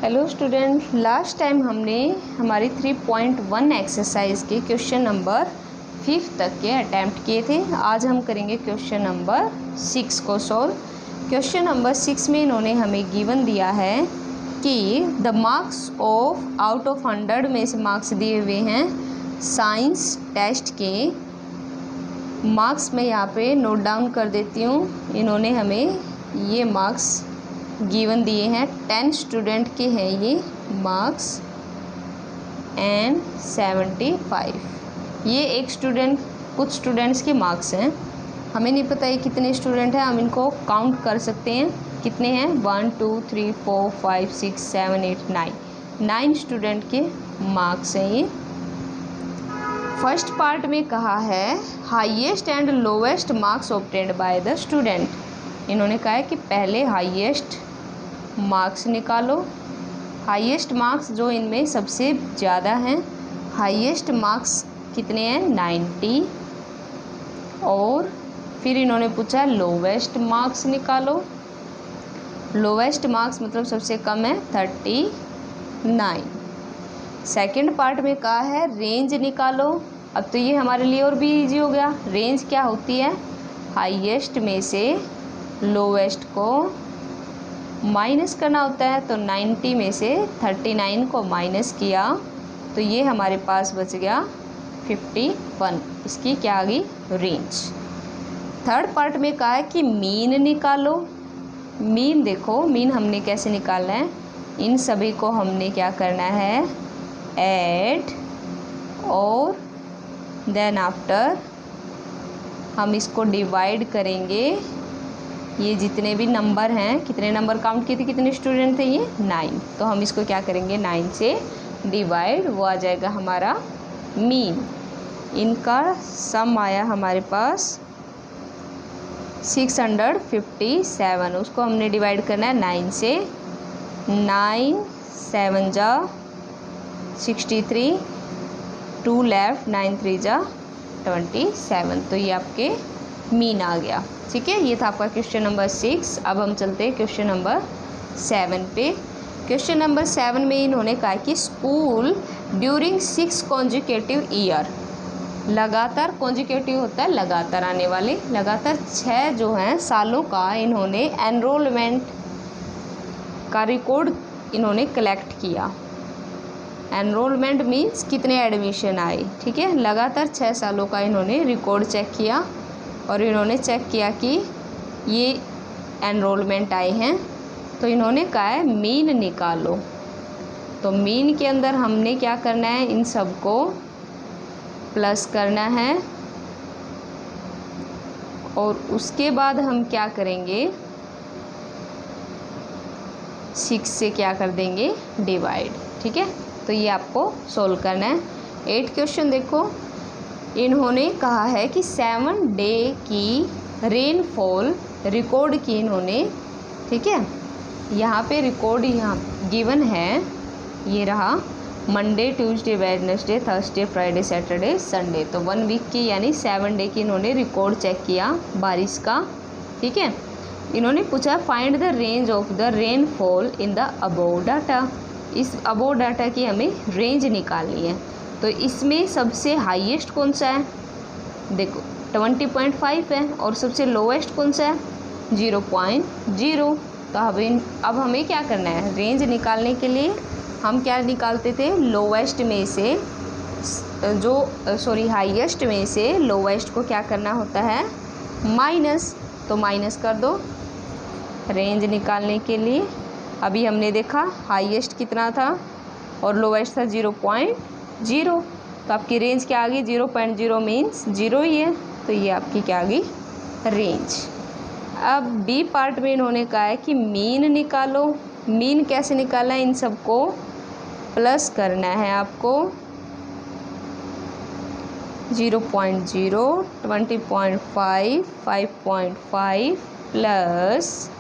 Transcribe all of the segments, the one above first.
Hello student, last time हमने हमारी 3.1 exercise के क्वेश्चन नंबर 5 तक के अटैम्प्ट किए थे। आज हम करेंगे क्वेश्चन नंबर 6 को सॉल्व। क्वेश्चन नंबर 6 में इन्होंने हमें गिवन दिया है कि the marks of out of 100 में से मार्क्स दिए हुए हैं साइंस टेस्ट के। मार्क्स मैं यहाँ पे नोट डाउन कर देती हूँ। इन्होंने हमें ये मार्क्स गिवन दिए हैं, 10 स्टूडेंट के हैं ये मार्क्स एंड 75। ये एक स्टूडेंट, कुछ स्टूडेंट्स के मार्क्स हैं। हमें नहीं पता है कितने स्टूडेंट हैं, हम इनको काउंट कर सकते हैं। कितने हैं? 1 2 3 4 5 6 7 8 9 स्टूडेंट के मार्क्स हैं ये। फर्स्ट पार्ट में कहा है highest and lowest marks obtained by the student. इन्होंने कहा है कि पहले हाईएस्ट मार्क्स निकालो। हाईएस्ट मार्क्स जो इनमें सबसे ज़्यादा हैं, हाईएस्ट मार्क्स कितने हैं? 90। और फिर इन्होंने पूछा लोवेस्ट मार्क्स निकालो। लोवेस्ट मार्क्स मतलब सबसे कम है 39। सेकंड पार्ट में कहा है रेंज निकालो। अब तो ये हमारे लिए और भी इजी हो गया। रेंज क्या होती है? हाईएस्ट में से लोवेस्ट को माइनस करना होता है। तो 90 में से 39 को माइनस किया तो ये हमारे पास बच गया 51। इसकी क्या आ गई? रेंज। थर्ड पार्ट में कहा है कि मीन निकालो। मीन देखो, मीन हमने कैसे निकालना है? इन सभी को हमने क्या करना है? ऐड और देन आफ्टर हम इसको डिवाइड करेंगे। ये जितने भी नंबर हैं, कितने नंबर काउंट किए थे, कितने स्टूडेंट थे? ये 9। तो हम इसको क्या करेंगे? 9 से डिवाइड, वो आ जाएगा हमारा मीन। इनका सम आया हमारे पास 657। उसको हमने डिवाइड करना है 9 से। 9 7 जा 63, 2 लेफ्ट, 9 3 जा 27। तो ये आपके मीन आ गया। ठीक है, ये था आपका क्वेश्चन नंबर 6। अब हम चलते हैं क्वेश्चन नंबर 7 पे। क्वेश्चन नंबर 7 में इन्होंने कहा कि स्कूल ड्यूरिंग 6 कॉन्जिक्यूटिव ईयर। लगातार कॉन्जिक्यूटिव होता है लगातार आने वाले, लगातार 6 जो हैं सालों का इन्होंने एनरोलमेंट का रिकॉर्ड इन्होंने कलेक्ट किया। एनरोलमेंट मीन्स कितने एडमिशन आए। ठीक है, लगातार 6 सालों का इन्होंने रिकॉर्ड चेक किया और इन्होंने चेक किया कि ये एनरोलमेंट आए हैं। तो इन्होंने कहा है मीन निकालो। तो मीन के अंदर हमने क्या करना है? इन सब को प्लस करना है और उसके बाद हम क्या करेंगे? 6 से क्या कर देंगे? डिवाइड। ठीक है, तो ये आपको सोल्व करना है। 8 क्वेश्चन देखो। इन्होंने कहा है कि 7 डे की रेनफॉल रिकॉर्ड की इन्होंने। ठीक है, यहाँ पे रिकॉर्ड यहाँ गिवन है, ये रहा Monday Tuesday Wednesday Thursday Friday Saturday Sunday. तो 1 वीक की यानी 7 डे की इन्होंने रिकॉर्ड चेक किया बारिश का। ठीक है, इन्होंने पूछा find the range of the rainfall in the above data. इस अबोव डाटा की हमें रेंज निकालनी है। तो इसमें सबसे हाईएस्ट कौन सा है? देखो 20.5 है और सबसे लोवेस्ट कौन सा है? 0.0। तो अब हमें क्या करना है? रेंज निकालने के लिए हम क्या निकालते थे? लोवेस्ट में से हाईएस्ट में से लोवेस्ट को क्या करना होता है? माइनस। तो माइनस कर दो रेंज निकालने के लिए। अभी हमने देखा हाईएस्ट कितना था और लोवेस्ट था 0.0। तो आपकी रेंज क्या आ गई? 0.0 मीन्स 0 ही है। तो ये आपकी क्या आ गई? रेंज। अब बी पार्ट में इन्होंने कहा है कि मीन निकालो। मीन कैसे निकालना है? इन सबको प्लस करना है आपको। 0.0 20.5 5.5 प्लस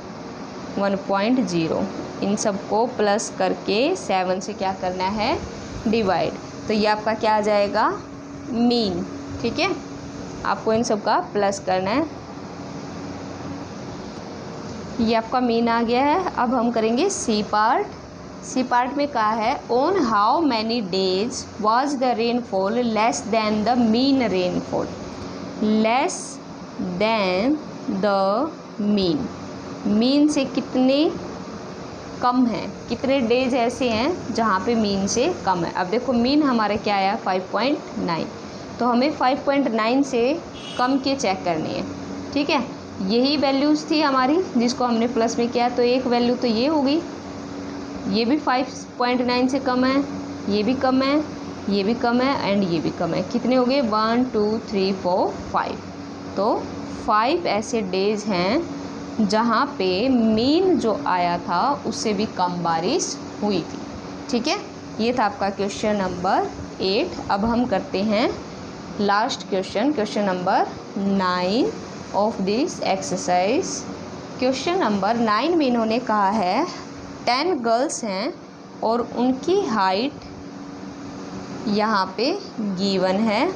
1.0। इन सबको प्लस करके 7 से क्या करना है? डिवाइड। तो ये आपका क्या आ जाएगा? मीन। ठीक है, आपको इन सब का प्लस करना है। ये आपका मीन आ गया है। अब हम करेंगे सी पार्ट। सी पार्ट में कहा है on how many days was the rainfall less than the mean rainfall, less than the mean से कितने कम है, कितने डेज ऐसे हैं जहाँ पे मीन से कम है। अब देखो मीन हमारे क्या आया 5.9, तो हमें 5.9 से कम के चेक करनी है। ठीक है, यही वैल्यूज़ थी हमारी जिसको हमने प्लस में किया, तो एक वैल्यू तो ये होगी, ये भी 5.9 से कम है, ये भी कम है, ये भी कम है एंड ये भी कम है। कितने हो गए 1 2 3 4 5। तो 5 ऐसे डेज हैं जहाँ पे मीन जो आया था उससे भी कम बारिश हुई थी। ठीक है, ये था आपका क्वेश्चन नंबर 8। अब हम करते हैं last question, question number 9 of this exercise. Question number 9 में इन्होंने कहा है 10 गर्ल्स हैं और उनकी हाइट यहाँ पे गिवन है।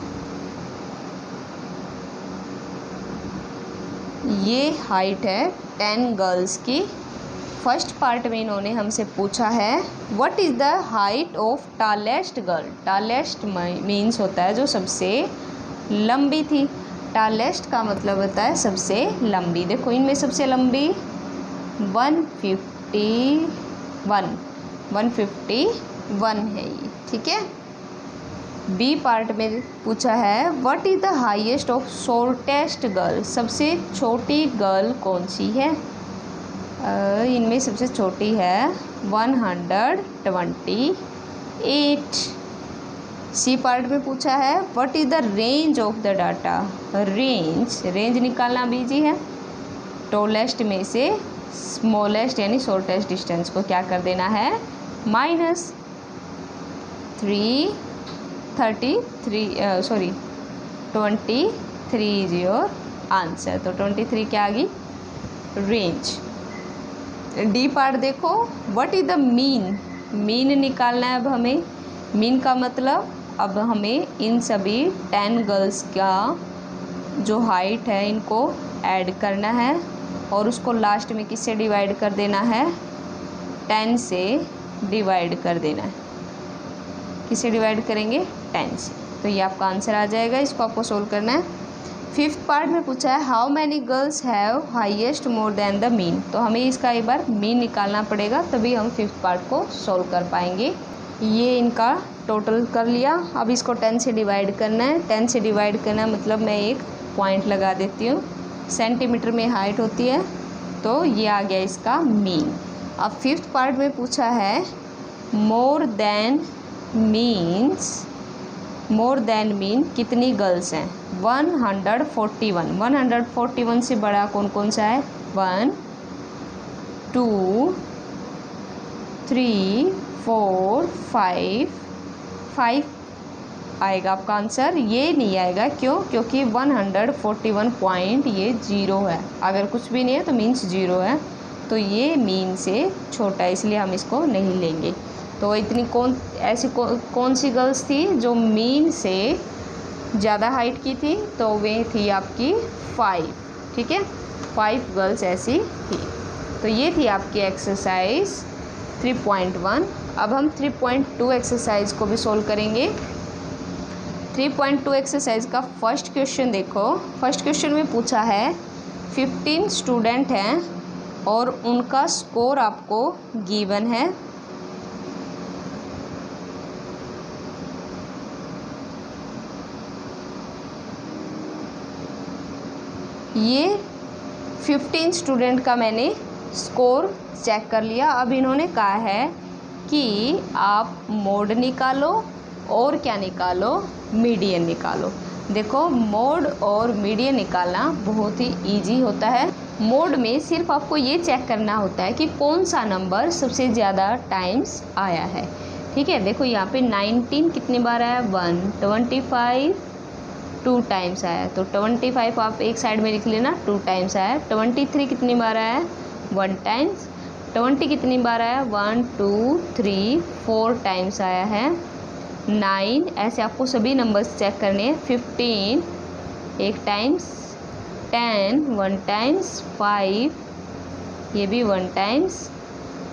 ये हाइट है 10 गर्ल्स की। फर्स्ट पार्ट में इन्होंने हमसे पूछा है what is the height of tallest girl. Tallest means होता है जो सबसे लंबी थी। टालेस्ट का मतलब होता है सबसे लंबी। देखो इनमें सबसे लंबी 151 है ये। ठीक है, बी पार्ट में पूछा है what is the highest of shortest girl. सबसे छोटी गर्ल कौन सी है। इनमें सबसे छोटी है 128। सी पार्ट में पूछा है what is the range of the data. Range निकालना भी इजी है। टॉलेस्ट में से स्मॉलेस्ट यानी शॉर्टेस्ट डिस्टेंस को क्या कर देना है -23 इज योर आंसर। तो 23 क्या आ गई रेंज। डी पार्ट देखो व्हाट इज़ द मीन निकालना है। अब हमें मीन का मतलब अब हमें इन सभी 10 गर्ल्स का जो हाइट है इनको ऐड करना है और उसको लास्ट में किससे डिवाइड कर देना है 10 से डिवाइड कर देना है। किससे डिवाइड करेंगे 10 से। तो ये आपका आंसर आ जाएगा। इसको आपको सोल्व करना है। फिफ्थ पार्ट में पूछा है how many girls have highest more than the mean. तो हमें इसका एक बार मीन निकालना पड़ेगा तभी हम फिफ्थ पार्ट को सोल्व कर पाएंगे। ये इनका टोटल कर लिया। अब इसको 10 से डिवाइड करना है। 10 से डिवाइड करना है मतलब मैं एक पॉइंट लगा देती हूँ। सेंटीमीटर में हाइट होती है तो ये आ गया इसका मीन। अब फिफ्थ पार्ट में पूछा है मोर देन मीन कितनी गर्ल्स हैं 141 से बड़ा कौन कौन सा है 1 2 3 4 5 आएगा आपका आंसर। ये नहीं आएगा क्योंकि 141 पॉइंट ये 0 है। अगर कुछ भी नहीं है तो मीन्स 0 है, तो ये मीन से छोटा है इसलिए हम इसको नहीं लेंगे। तो इतनी कौन सी गर्ल्स थी जो मीन से ज़्यादा हाइट की थी, तो वे थी आपकी 5। ठीक है, 5 गर्ल्स ऐसी थी। तो ये थी आपकी एक्सरसाइज 3.1। अब हम 3.2 एक्सरसाइज को भी सोल्व करेंगे। 3.2 एक्सरसाइज का फर्स्ट क्वेश्चन देखो। फर्स्ट क्वेश्चन में पूछा है 15 स्टूडेंट हैं और उनका स्कोर आपको गिवन है। ये 15 स्टूडेंट का मैंने स्कोर चेक कर लिया। अब इन्होंने कहा है कि आप मोड निकालो और क्या निकालो मीडियन निकालो। देखो मोड और मीडियन निकालना बहुत ही इजी होता है। मोड में सिर्फ आपको ये चेक करना होता है कि कौन सा नंबर सबसे ज़्यादा टाइम्स आया है। ठीक है, देखो यहाँ पे 19 कितनी बार आया 1, 25 2 टाइम्स आया, तो 25 आप एक साइड में लिख लेना 2 टाइम्स आया। 23 कितनी बार आया 1 टाइम्स। 20 कितनी बार आया 1 2 3 4 टाइम्स आया है। 9 ऐसे आपको सभी नंबर्स चेक करने हैं। 15 1 टाइम्स, 10 1 टाइम्स, 5 ये भी 1 टाइम्स,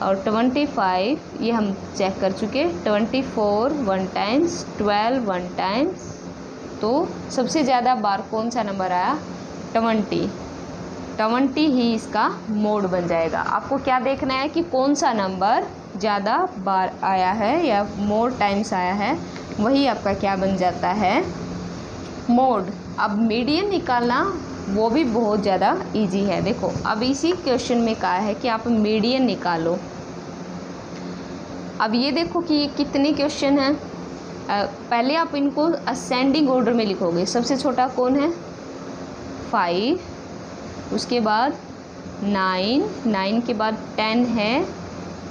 और 25 ये हम चेक कर चुके। 24 1 टाइम्स, 12 1 टाइम्स। तो सबसे ज़्यादा बार कौन सा नंबर आया? 20 ही इसका मोड बन जाएगा। आपको क्या देखना है कि कौन सा नंबर ज़्यादा बार आया है या मोर टाइम्स आया है, वही आपका क्या बन जाता है? मोड। अब मीडियन निकालना वो भी बहुत ज़्यादा इजी है। देखो अब इसी क्वेश्चन में कहा है कि आप मीडियन निकालो। अब ये देखो कि ये कितने क्वेश्चन हैं। पहले आप इनको असेंडिंग ऑर्डर में लिखोगे। सबसे छोटा कौन है? 5, उसके बाद 9 के बाद 10 है,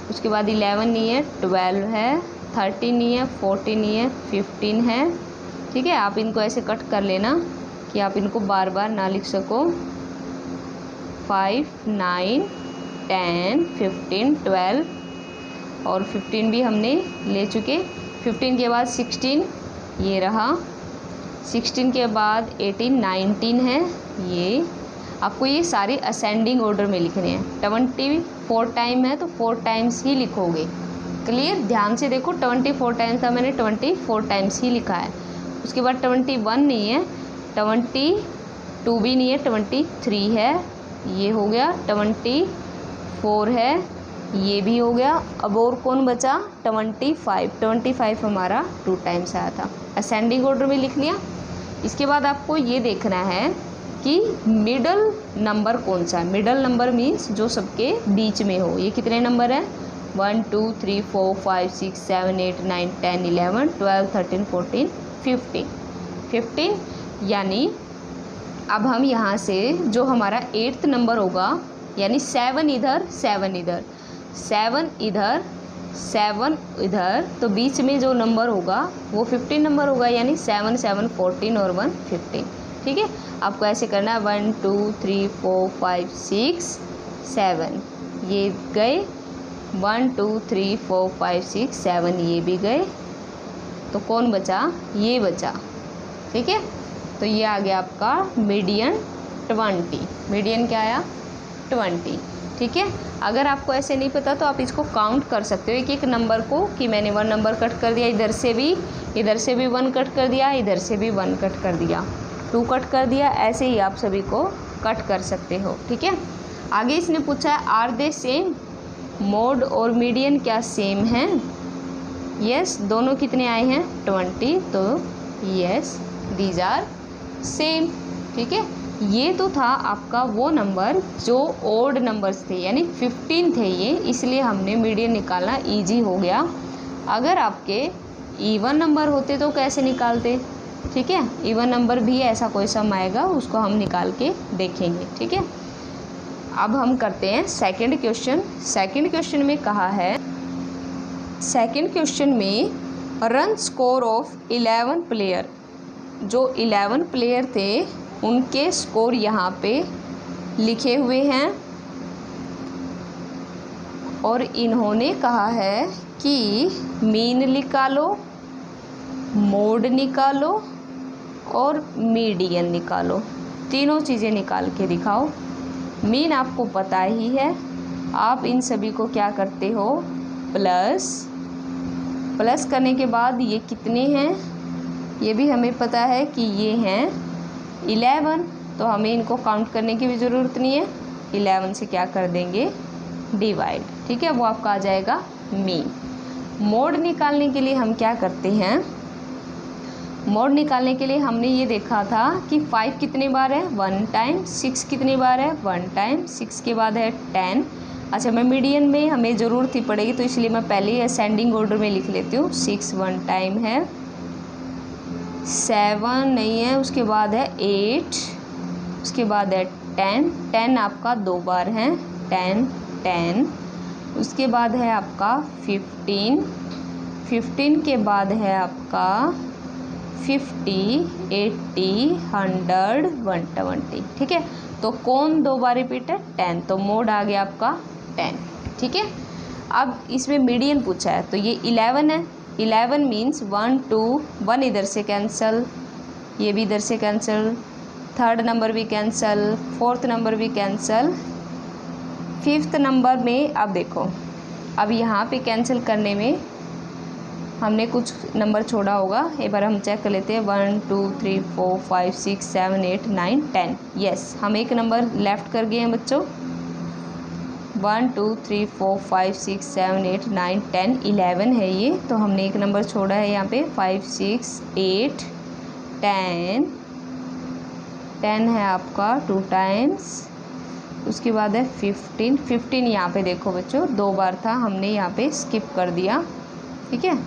उसके बाद 11 नहीं है, 12 है, 13 नहीं है, 14 नहीं है, 15 है। ठीक है, आप इनको ऐसे कट कर लेना कि आप इनको बार बार ना लिख सको। 5 9 10 15 12 और 15 भी हमने ले चुके। 15 के बाद 16 ये रहा, 16 के बाद 18 19 है ये। आपको ये सारे असेंडिंग ऑर्डर में लिखने हैं। 24 टाइम है तो 4 टाइम्स ही लिखोगे। क्लियर? ध्यान से देखो, 24 टाइम्स था, मैंने 24 टाइम्स ही लिखा है। उसके बाद 21 नहीं है, 22 भी नहीं है, 23 है, ये हो गया। 24 है, ये भी हो गया। अब और कौन बचा? 25 हमारा 2 टाइम्स आया था। असेंडिंग ऑर्डर में लिख लिया। इसके बाद आपको ये देखना है कि मिडल नंबर कौन सा है। मिडल नंबर मीन्स जो सबके बीच में हो। ये कितने नंबर हैं? 1 2 3 4 5 6 7 8 9 10 11 12 13 14 15। यानी अब हम यहाँ से जो हमारा 8th नंबर होगा, यानी 7 इधर 7 इधर 7 इधर 7 इधर, तो बीच में जो नंबर होगा वो 15 नंबर होगा। यानी 7 7 14 और 1 15। ठीक है, आपको ऐसे करना है। 1 2 3 4 5 6 7 ये गए, 1 2 3 4 5 6 7 ये भी गए। तो कौन बचा? ये बचा। ठीक है, तो ये आ गया आपका मीडियन 20। मीडियन क्या आया? 20। ठीक है, अगर आपको ऐसे नहीं पता तो आप इसको काउंट कर सकते हो एक एक नंबर को, कि मैंने 1 नंबर कट कर दिया, इधर से भी 1 कट कर दिया, इधर से भी 1 कट कर दिया, 2 कट कर दिया। ऐसे ही आप सभी को कट कर सकते हो। ठीक है, आगे इसने पूछा है आर दे सेम? मोड और मीडियन क्या सेम हैं? यस, दोनों कितने आए हैं? 20। तो यस दीज आर सेम। ठीक है, ये तो था आपका वो नंबर जो ओड नंबर्स थे, यानी 15 थे ये, इसलिए हमने मीडियन निकालना इजी हो गया। अगर आपके इवन नंबर होते तो कैसे निकालते? ठीक है, इवन नंबर भी ऐसा कोई सम आएगा, उसको हम निकाल के देखेंगे। ठीक है, अब हम करते हैं सेकंड क्वेश्चन। सेकंड क्वेश्चन में कहा है, सेकंड क्वेश्चन में रन स्कोर ऑफ 11 प्लेयर, जो 11 प्लेयर थे उनके स्कोर यहाँ पे लिखे हुए हैं और इन्होंने कहा है कि मीन निकालो, मोड निकालो और मीडियन निकालो। तीनों चीज़ें निकाल के दिखाओ। मीन आपको पता ही है, आप इन सभी को क्या करते हो? प्लस करने के बाद ये कितने हैं ये भी हमें पता है कि ये हैं 11, तो हमें इनको काउंट करने की भी ज़रूरत नहीं है। 11 से क्या कर देंगे? डिवाइड। ठीक है, वो आपका आ जाएगा मीन। मोड निकालने के लिए हम क्या करते हैं? मोड निकालने के लिए हमने ये देखा था कि 5 कितने बार है? 1 टाइम। 6 कितने बार है? 1 टाइम। 6 के बाद है 10। अच्छा, मैं मीडियन में हमें ज़रूरत ही पड़ेगी तो इसलिए मैं पहले ही असेंडिंग ऑर्डर में लिख लेती हूँ। 6 1 टाइम है, 7 नहीं है, उसके बाद है 8, उसके बाद है 10। 10 आपका 2 बार है, 10 10। उसके बाद है आपका 15। 15 के बाद है आपका 50 80 100 120। ठीक है, तो कौन 2 बार रिपीट है? 10। तो मोड आ गया आपका 10। ठीक है, अब इसमें मीडियन पूछा है तो ये 11 है। 11 मीन्स 1 2 1 इधर से कैंसिल, ये भी इधर से कैंसिल, 3rd नंबर भी कैंसिल, 4th नंबर भी कैंसिल, 5th नंबर में अब देखो अब यहाँ पे कैंसिल करने में हमने कुछ नंबर छोड़ा होगा, एक बार हम चेक कर लेते हैं। 1 2 3 4 5 6 7 8 9 10। यस, हम एक नंबर लेफ्ट कर गए हैं बच्चों। 1 2 3 4 5 6 7 8 9 10 11 है ये, तो हमने एक नंबर छोड़ा है यहाँ पे। 5 6 8 10 10 है आपका 2 टाइम्स, उसके बाद है 15। 15 यहाँ पे देखो बच्चों 2 बार था, हमने यहाँ पे स्किप कर दिया, ठीक है।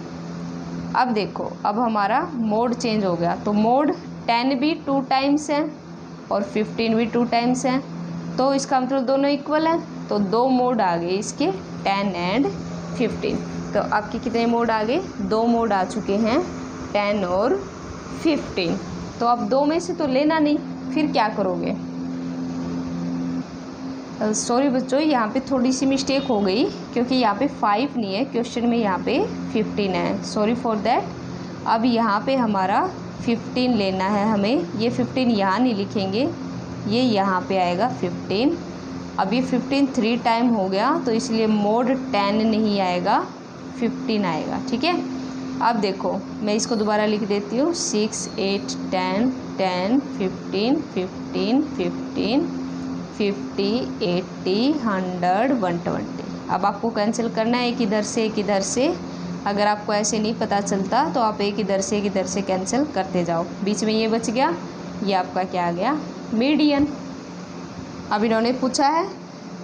अब देखो, अब हमारा मोड चेंज हो गया, तो मोड 10 भी 2 टाइम्स है और 15 भी 2 टाइम्स है, तो इसका मतलब दोनों इक्वल है। तो 2 मोड आ गए इसके, 10 एंड 15। तो आपके कितने मोड आ गए? 2 मोड आ चुके हैं, 10 और 15। तो अब 2 में से तो लेना नहीं, फिर क्या करोगे? सॉरी बच्चों, यहाँ पे थोड़ी सी मिस्टेक हो गई, क्योंकि यहाँ पे 5 नहीं है क्वेश्चन में, यहाँ पे 15 है। Sorry for that. अब यहाँ पे हमारा 15 लेना है हमें। ये 15 यहाँ नहीं लिखेंगे, ये यहाँ पे आएगा 15। अब ये 15 3 टाइम हो गया, तो इसलिए मोड 10 नहीं आएगा, 15 आएगा, ठीक है। अब देखो, मैं इसको दोबारा लिख देती हूँ। 6 8 10 10 15 15 15 50 80 100 120। अब आपको कैंसिल करना है, एक इधर से एक इधर से। अगर आपको ऐसे नहीं पता चलता तो आप एक इधर से कैंसिल करते जाओ। बीच में ये बच गया, ये आपका क्या आ गया? मीडियन। अब इन्होंने पूछा है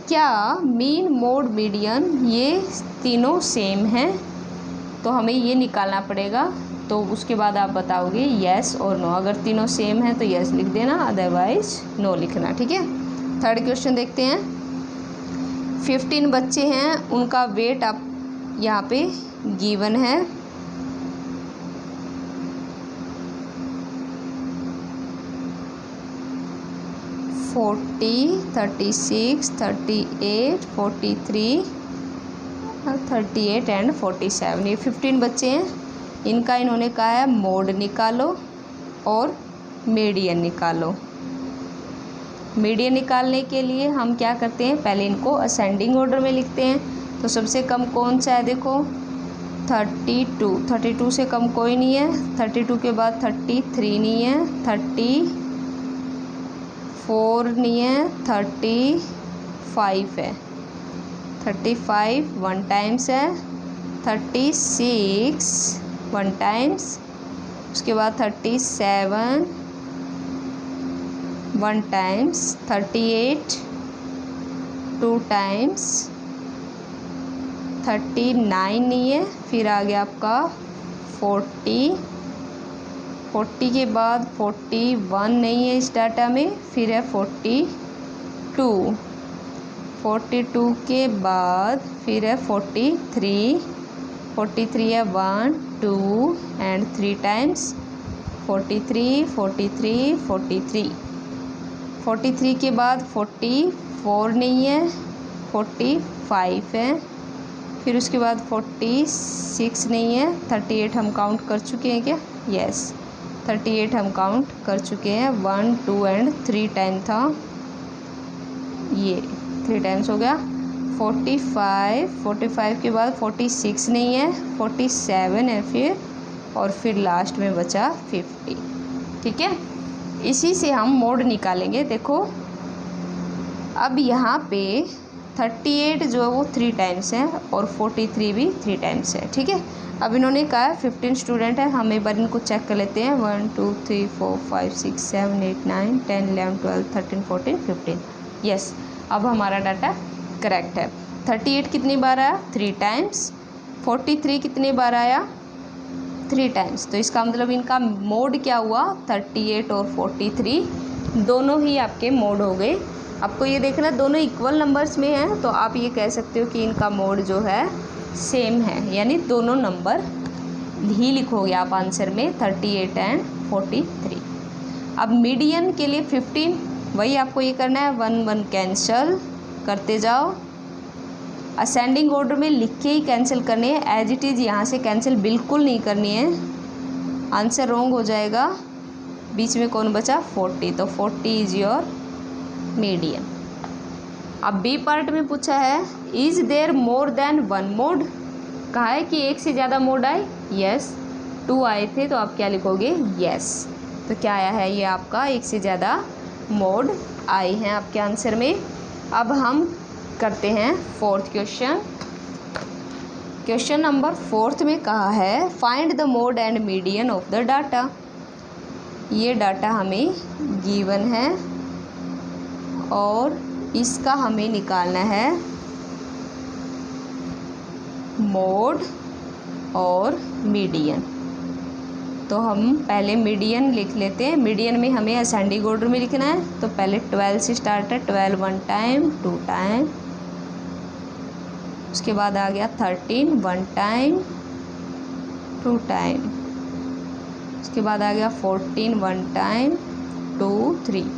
क्या मीन मोड मीडियन ये तीनों सेम हैं, तो हमें ये निकालना पड़ेगा। तो उसके बाद आप बताओगे येस और नो। अगर तीनों सेम हैं तो येस लिख देना, अदरवाइज नो लिखना, ठीक है। थर्ड क्वेश्चन देखते हैं। 15 बच्चे हैं, उनका वेट आप यहाँ पे गिवन है। (40, 36, 38, 43, 38 एंड 47। ये 15 बच्चे हैं, इनका इन्होंने कहा है मोड निकालो और मीडियन निकालो। मीडियन निकालने के लिए हम क्या करते हैं, पहले इनको असेंडिंग ऑर्डर में लिखते हैं। तो सबसे कम कौन सा है? देखो 32, 32 से कम कोई नहीं है। 32 के बाद 33 नहीं है, 34 नहीं है, 35 है, 35 1 टाइम्स है, 36 1 टाइम्स, उसके बाद 37 1 टाइम्स, 38 2 टाइम्स, 39 नहीं है, फिर आ गया आपका 40, 40 के बाद 41 नहीं है इस डाटा में, फिर है 42, 42 के बाद फिर है 43, 43 है 1 2 एंड 3 टाइम्स, 43 43 43, 43 के बाद 44 नहीं है, 45 है, फिर उसके बाद 46 नहीं है, 38 हम काउंट कर चुके हैं क्या? यस, 38 हम काउंट कर चुके हैं। 1 2 एंड 3 टाइम था, ये 3 टाइम्स हो गया। 45 के बाद 46 नहीं है, 47 है फिर, और फिर लास्ट में बचा 50, ठीक है। इसी से हम मोड निकालेंगे। देखो अब यहाँ पे 38 जो है वो 3 टाइम्स है और 43 भी 3 टाइम्स है, ठीक है। अब इन्होंने कहा 15 स्टूडेंट है, हम एक बार इनको चेक कर लेते हैं। 1 2 3 4 5 6 7 8 9 10 11 12 13 14 15। यस, अब हमारा डाटा करेक्ट है। 38 कितनी बार आया? 3 टाइम्स। 43 कितनी बार आया? 3 टाइम्स। तो इसका मतलब इनका मोड क्या हुआ? 38 और 43 दोनों ही आपके मोड हो गए। आपको ये देखना दोनों इक्वल नंबर्स में हैं, तो आप ये कह सकते हो कि इनका मोड जो है सेम है, यानी दोनों नंबर ही लिखोगे आप आंसर में, 38 एंड 43। अब मीडियन के लिए 15, वही आपको ये करना है, 1 1 कैंसिल करते जाओ। असेंडिंग ऑर्डर में लिख के ही कैंसिल करनी है, एज इट इज़ यहाँ से कैंसिल बिल्कुल नहीं करनी है, आंसर रॉन्ग हो जाएगा। बीच में कौन बचा? 40, तो 40 इज़ योर मीडियन। अब बी पार्ट में पूछा है is there more than one mode, कहा है कि एक से ज़्यादा मोड आए, यस। 2 आए थे तो आप क्या लिखोगे, यस। तो क्या आया है, ये आपका एक से ज़्यादा मोड आए हैं आपके आंसर में। अब हम करते हैं फोर्थ क्वेश्चन। क्वेश्चन नंबर 4 में कहा है find the mode and median of the data. ये डाटा हमें गिवन है और इसका हमें निकालना है मोड और मीडियन। तो हम पहले मीडियन लिख लेते हैं। मीडियन में हमें असेंडिंग ऑर्डर में लिखना है, तो पहले 12 से स्टार्ट है। 12 1 टाइम 2 टाइम, उसके बाद आ गया 13 1 टाइम 2 टाइम, उसके बाद आ गया 14 1 टाइम 2 3,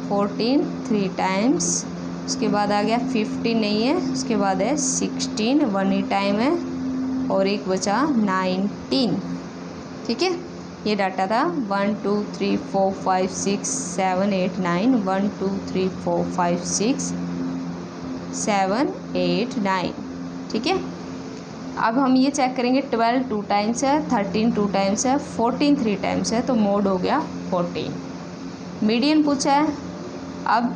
14 3 टाइम्स, उसके बाद आ गया 15 नहीं है, उसके बाद है 16 1 ही टाइम है और एक बचा 19। ठीक है, ये डाटा था 1 2 3 4 5 6 7 8 9, 1 2 3 4 5 6 7 8 9। ठीक है, अब हम ये चेक करेंगे 12 2 टाइम्स है, 13 2 टाइम्स है, 14 3 टाइम्स है, तो मोड हो गया 14। मीडियन पूछा है, अब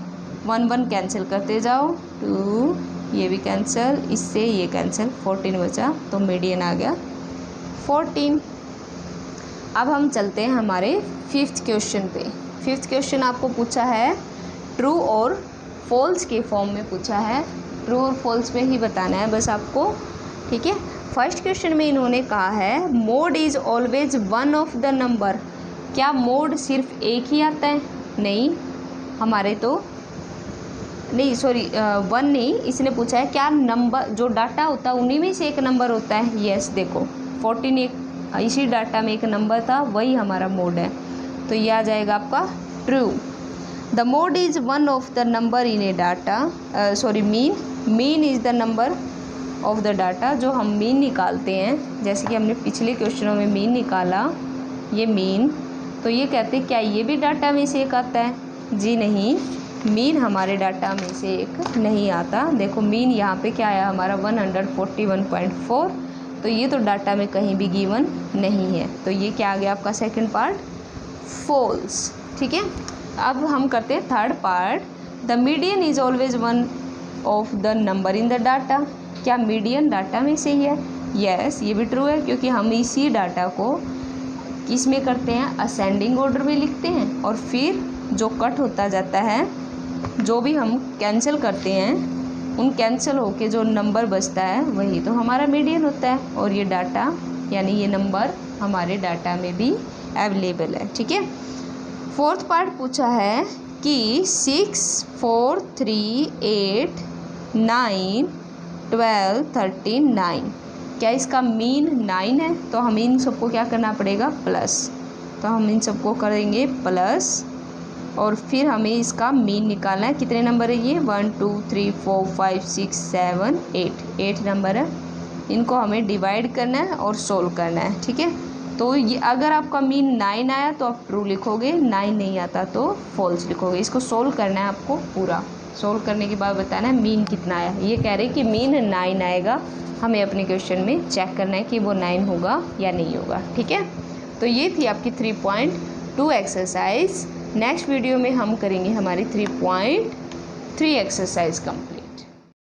1 1 कैंसिल करते जाओ, 2 ये भी कैंसिल, इससे ये कैंसिल, 14 बचा, तो मीडियन आ गया 14। अब हम चलते हैं हमारे 5th क्वेश्चन पे। 5th क्वेश्चन आपको पूछा है ट्रू और फॉल्स के फॉर्म में पूछा है, ट्रू और फॉल्स में ही बताना है बस आपको। ठीक है, फर्स्ट क्वेश्चन में इन्होंने कहा है mode is always one of the number. क्या मोड सिर्फ एक ही आता है? नहीं, हमारे तो नहीं, सॉरी 1 नहीं, इसने पूछा है क्या नंबर जो डाटा होता है उन्हीं में से एक नंबर होता है। यस, देखो 14 एक इसी डाटा में एक नंबर था, वही हमारा मोड है, तो ये आ जाएगा आपका true. The mode is one of the number in A data, sorry mean is the number of the data. जो हम मीन निकालते हैं, जैसे कि हमने पिछले क्वेश्चनों में मीन निकाला, ये मीन, तो ये कहते हैं क्या ये भी डाटा में से एक आता है? जी नहीं, मीन हमारे डाटा में से एक नहीं आता। देखो मीन यहाँ पे क्या आया हमारा 141.4, तो ये तो डाटा में कहीं भी गिवन नहीं है, तो ये क्या आ गया आपका सेकंड पार्ट फॉल्स। ठीक है, अब हम करते हैं third part. The median is always one of the number in the data. क्या मीडियन डाटा में से ही है? यस, ये भी ट्रू है, क्योंकि हम इसी डाटा को किस में करते हैं, असेंडिंग ऑर्डर में लिखते हैं, और फिर जो कट होता जाता है, जो भी हम कैंसिल करते हैं, उन कैंसिल होके जो नंबर बचता है वही तो हमारा मीडियन होता है, और ये डाटा यानी ये नंबर हमारे डाटा में भी अवेलेबल है। ठीक है, फोर्थ पार्ट पूछा है कि 6 4 3 8 9 12 13 9, क्या इसका मीन 9 है? तो हमें इन सबको क्या करना पड़ेगा, प्लस। तो हम इन सबको करेंगे प्लस, और फिर हमें इसका मीन निकालना है। कितने नंबर है ये? 1 2 3 4 5 6 7 8 नंबर है। इनको हमें डिवाइड करना है और सोल्व करना है। ठीक है, तो ये अगर आपका मीन 9 आया तो आप ट्रू लिखोगे, 9 नहीं आता तो फॉल्स लिखोगे। इसको सोल्व करना है आपको पूरा, सोल्व करने के बाद बताना है मीन कितना आया। ये कह रहे हैं कि मीन 9 आएगा, हमें अपने क्वेश्चन में चेक करना है कि वो 9 होगा या नहीं होगा। ठीक है, तो ये थी आपकी 3.2 एक्सरसाइज। नेक्स्ट वीडियो में हम करेंगे हमारी 3.3 एक्सरसाइज कंप्लीट।